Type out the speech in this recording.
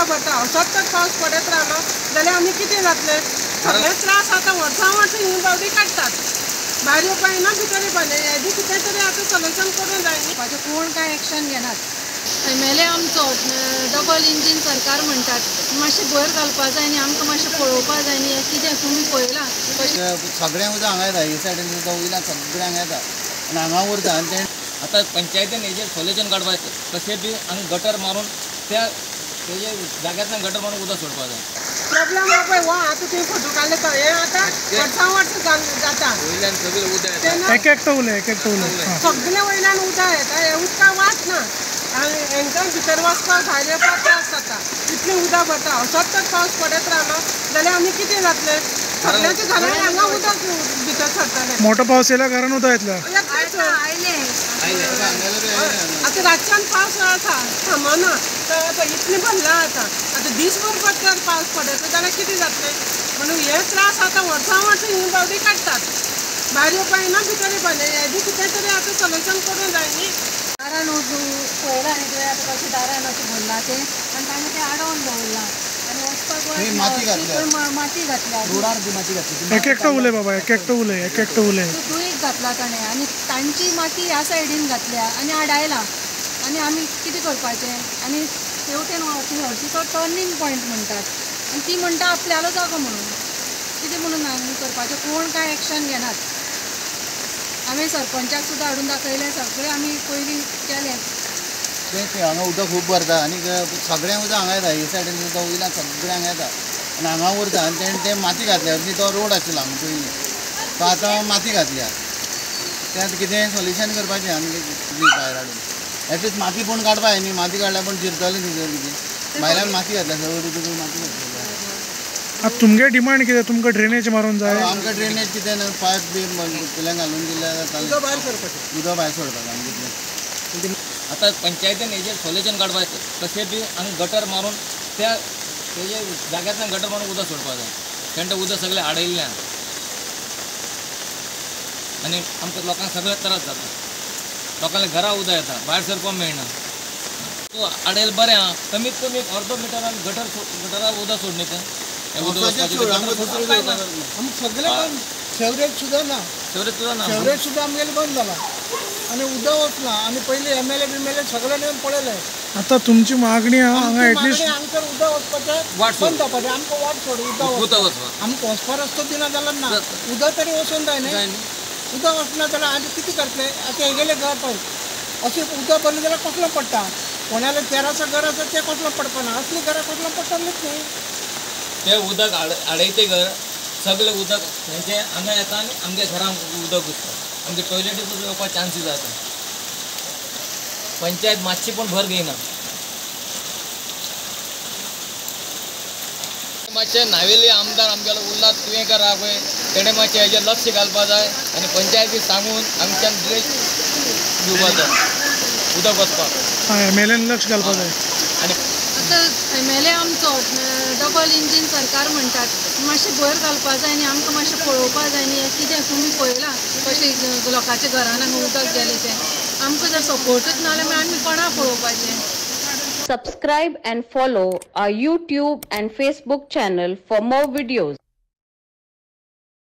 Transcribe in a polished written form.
भरता सतत पावस पडत रावलो जाल्यार आमी कितें जातलें? सगळे त्रास आतां वर्सां वर्सां ही बावडी काडटात, भायर येवपा येना, भितर येवपा येना. हेजें कितें तरी आतां सोल्युशन करूंक जाय न्ही. कोण काय एक्शन घेनात. एमएलए आमचो डबल इंजीन सरकार म्हणटात, मातशें भर घालपा जाय न्ही, आमकां मातशें पळोवपा जाय न्ही. कितें तुमी पळयलां सगळ्यांक उदक हांगा येता, ही सायडीन सुद्दां वयल्यान सगळ्यांक येता आनी हांगा उरता. आनी ते आता पंचायतीन हेजेर सोल्युशन काडपाचें कशें बी आनी गटर मारून त्या तेजे जाग्यांतल्यान गटर मारून उदक सोडपा जाय. प्रॉब्लेम हा पळय हो आतां तुवें फोटो काडले तो हे आतां वर्सां वर्सां जाता. वयल्यान सगळें उदक येता. एक एकटो उलय. सगळे वयल्यान उदक येता. हे उदका वाट ना आनी हांकां भितर वचपाक भायर येवपाक त्रास जाता. इतलें उदक भरता सतत पावस पडत रावलो जाल्यार आमी कितें जातलें? सगळ्यांच्या घरांनी हांगा उदक भितर सरतलें. मोठो पावस येयल्यार घरान उदक येतलें. आतां रातच्यान पावस आसा थांबना तर इतलें भरला आतां दिसभर जर पावस पडत जाल्यार कितें जातलें? म्हणून हे त्रास आतां वर्सां वर्सां ही बावडी काडटात, भायर येवपा येना, भितर येवपा येना. हेजें कितें तरी आतां सोल्युशन करूंक जाय न्ही. दारान पळयलां न्ही तुवें आतां कशें दारान अशें भरलां तें आनी तांणे तें आडोवन दवरलां आनी वचपाक माती घातल्या. माती घातल्या. रोडार ती माती घातली. एक एकटो उलय बाबा, एक एकटो उलय. दुयीक घातला ताणें आनी तांची माती ह्या सायडीन घातल्या आनी आडायला आनी आमी कितें करपाचें? आनी शेवटेन हरशी तो टर्नींग पॉयंट म्हणटात आनी ती म्हणटा आपल्यालो जागो म्हणून. कितें म्हणून आमी करपाचें? कोण काय एक्शन घेनात. आमी सरपंचाक सुद्दां हाडून दाखयलें, सगळें आमी पयलीं केलें. ते हांगा उदक खूब भरता आनी सगळ्यांक उदक हांगा येता, ही सायडीन सुद्दां वयल्यान सगळ्यांक येता आनी हांगा उरता. आनी तेणें ते माती घातल्या. हरशी तो रोड आशिल्लो हांगा पयलीं तो आतां माती घातल्या. तें आतां कितें सोल्युशन करपाचें आनी भायर हाडून एटलीस्ट माती पूण काडपा जाय न्ही. माती काडल्यार पूण जिरतलें न्ही जर कितें. भायल्यान माती घातल्या, सगळें उदक माती घातली. आतां तुमगे डिमांड कितें? तुमकां ड्रेनेज मारून जाय? आमकां ड्रेनेज कितें ना पायप बी फुल्यान घालून दिल्यार जातालें. उदक भायर सोडपाचें आमी कितलें. आता पंचायतीन हेजेर सोल्युशन काडपाचें कशें बी आनी गटर मारून त्या तेजे जाग्यांतल्यान गटर मारून उदक सोडपा जाय. तेन्ना तें उदक सगळें आडयल्ल्यान आनी आमकां लोकांक सगळे त्रास जाता. लोकांच्या घरा उदक येता, भायर सरपाक मेळना. तूं आडयल बरें आहा, कमीत कमी अर्दो मिटरान गटराक उदक सोड न्ही तें. शेवरेज सुद्दां ना. शेवरेज सुद्दां आमगेले बंद जाला आनी उदक वचना. आनी पयलीं एमएलए बिमएलए सगळ्यांनी येवन पळयलें. आतां तुमची मागणी आहा हांगा एटलीस्ट हांगसर उदक वचपाचें बंद जावपाचें. आमकां वाट सोड उदक वचपाक. आमकां वचपा रस्तो दिना जाल्यार ना. उदक तरी वचून जाय न्ही. उदक वचना जाल्यार आनी कितें करतले? आतां हेगेलें घर पळय अशें उदक भरलें जाल्यार कसलो पडटा? कोणालें तेराचं घर आसा तें कसलो पडपा ना. असलीं घरां कसलो पडटलींच न्ही. ते उदक आडयते घर सगळें उदक तेंचे हांगा येता आनी आमच्या घरांक उदक घुसता. आमचे टॉयलेटी सुद्दां येवपाक चान्सीस जाता. पंचायत मातशी पण भर घेयना. मातशें नावेली आमदार आमगेलो उल्हास तुयेंकर आहा पळय तेणें मातशें हेजेर लक्ष घालपा जाय आनी पंचायतीक सांगून आमच्यान ड्रेस दिवपा जाय उदक वचपाक. एमएलएन लक्ष घालपा जाय. आनी आतां एमएलए आमचो डबल इंजीन सरकार म्हणटात, मातशें भर घालपा जाय न्ही, आमकां मातशें पळोवपा जाय न्ही. कितें तुमी पळयलां कशें लोकांच्या घरान हांगा उदक गेलें तें. आमकां जर सपोर्टूच ना जाल्यार आमी कोणा पळोवपाचें? Subscribe and follow our YouTube and Facebook channel for more videos.